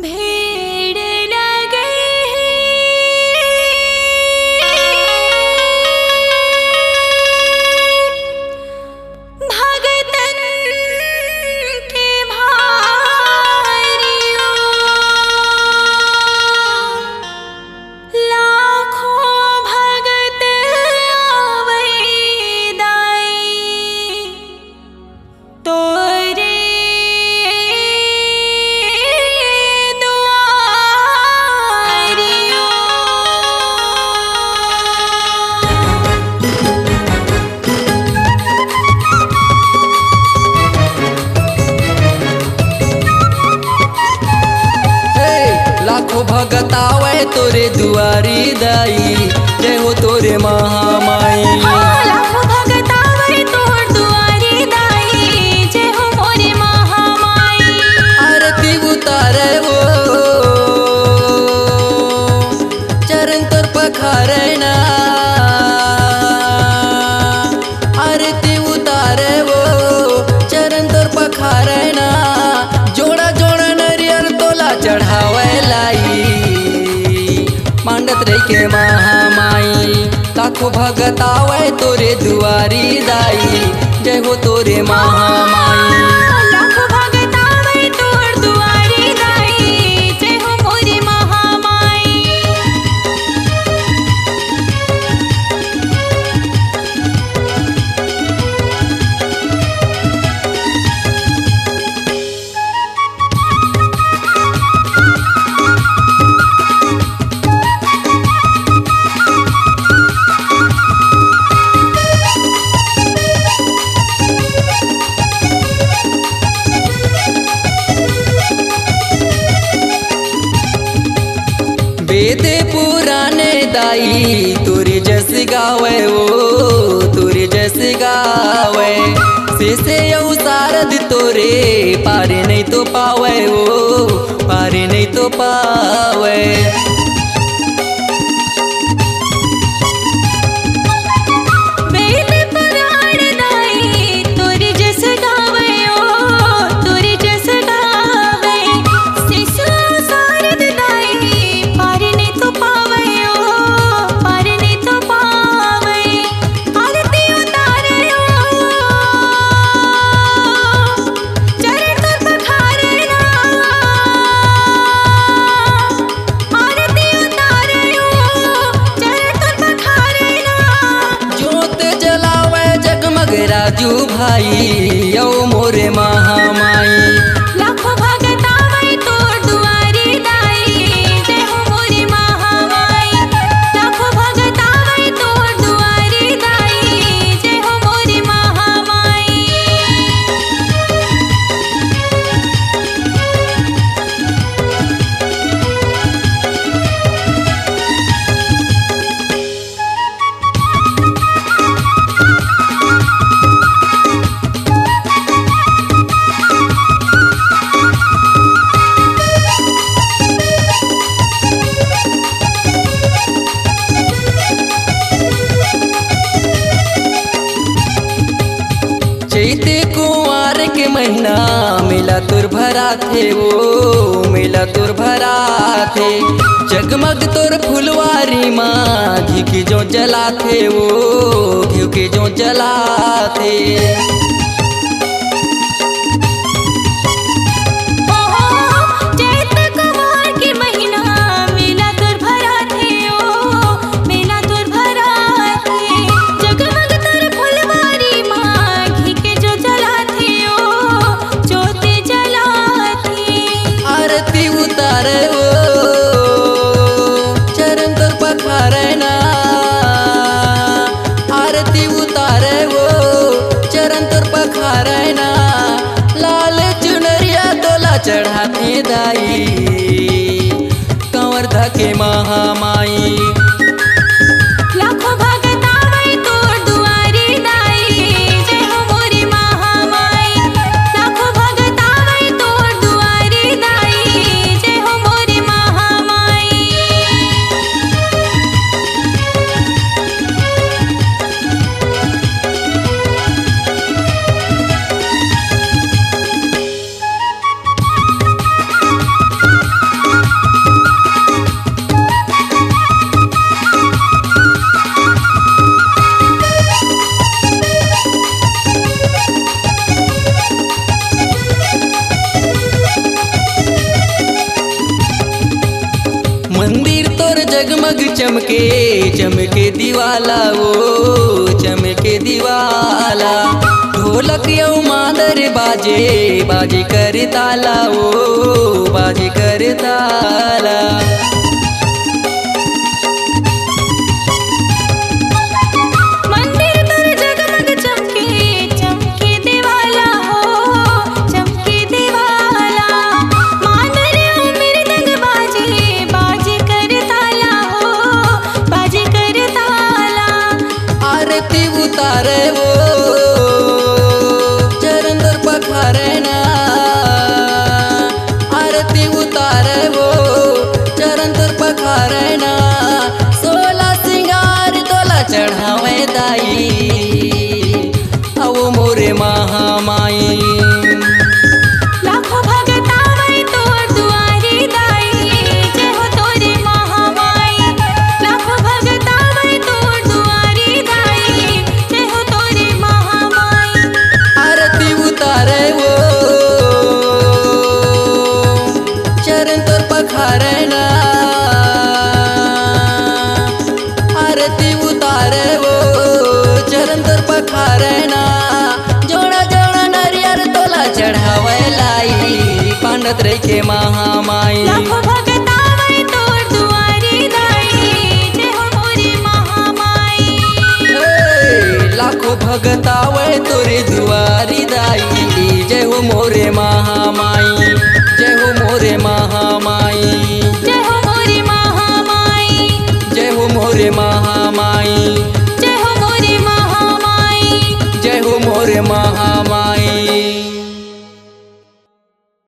भेड़ लगे भगतन के भारियों, लाखों भगत आवै दाई तोरे लाखों भगत आवे तोरे दुआरी दाई, जय हो तोरे महामाई। लाखों भगत आवे तोर दुआरी दाई, जय हो मोरे महामाई। आरती उतारे वो चरण तोर पखारे ना, आरती उतारे वो चरण तोर पखारे ना, जोड़ा जोड़ा नरियर तोला चढ़ावे लाई, मांडत रही के महामाई। लाखों भगत आवे तोरे दुआरी दाई, जय हो तोरे महामाई। लाखों भगत आवे तोर दुआरी दाई, जय हो मोरे महामाई। वेदे पुराने दाई तोरे जस गावे वो, तोरे जस गावे से यऊ सारद तोरे, पारे नहीं तो पावे वो, पारे नहीं तो पावे। वेद पुराण दाई तोरे जस गावे ओ, तोरे जस गावे शिशु सारद दाई, पार नहीं तो पावे ओ, पार नहीं तो पावे। आरती उतारे ओ चरण तोर पखारे ना, आरती उतारे ओ चरण तोर पखारे ना। जोत जलावे जगमग राजू भाई, यऊ मोरे महामाई। लाखों भगत आवे तोर दुआरी दाई, जय हो मोरे महामाई। लाखों भगत आवे तोर दुआरी दाई, जय हो मोरे महामाई। चैते कुंवार के महीना मेला तुर भरा थे वो, मेला तुर भरा थे, जगमग तोर फुलवारी माँ घी के जो जला थे वो, घी के जो जला थे। चैत कुंवार के महीना मेला तोर भरा थे ओ, मेला तोर भरा थे, जगमग तोर फुलवारी माँ घी के जो जला थे ओ, ज्योति जला थी। आरती उतारे वो चरण तोर पखारे ना, आरती उतारे वो चरण तोर पखारे ना, लाल चुनरिया तोला चढ़ाते दाई, कंवर धके महामाई। लाखों भगत आवे तोर दुआरी दाई, जय हो मोरे महामाई। लाखों भगत आवे तोर दुआरी दाई, जय हो मोरे महामाई। चमके चमके दीवाला ओ चमके दीवाला ढोलक यौ मादर बाजे बाजे कर ताला ओ बाजे कर ताला मंदिर तोर जगमग चमके चमके दीवाला हो चमके दीवाला मादर मृदंग बाजे बाजे कर ताला हो बाजे कर ताला आरती उतारे वो चरण दर पखारे ना आरती उतारे वो चरण दर पखारे ना सोला सिंगार तोला चढ़ावे दाई आओ मोरे महामाई लाखों भगत आवे तोर दुआरी दाई जय हो तोरे महामाई लाखों भगत आवे तोर दुआरी दाई जय हो तोरे महामाई आरती उतारे वो चरण तोर पखारे ना आरती उतारे वो चरण तोर पखारे ना जोड़ा जोड़ा नरियर तोला चढ़ावे लाई पांडत रही के महामाई लाखों भगत आवे तोर दुआरी दाई जय हो मोरे महामाई लाखों भगत आवे तोरे दुआरी दाई जय हो मोरे महामाई जय हो मोरे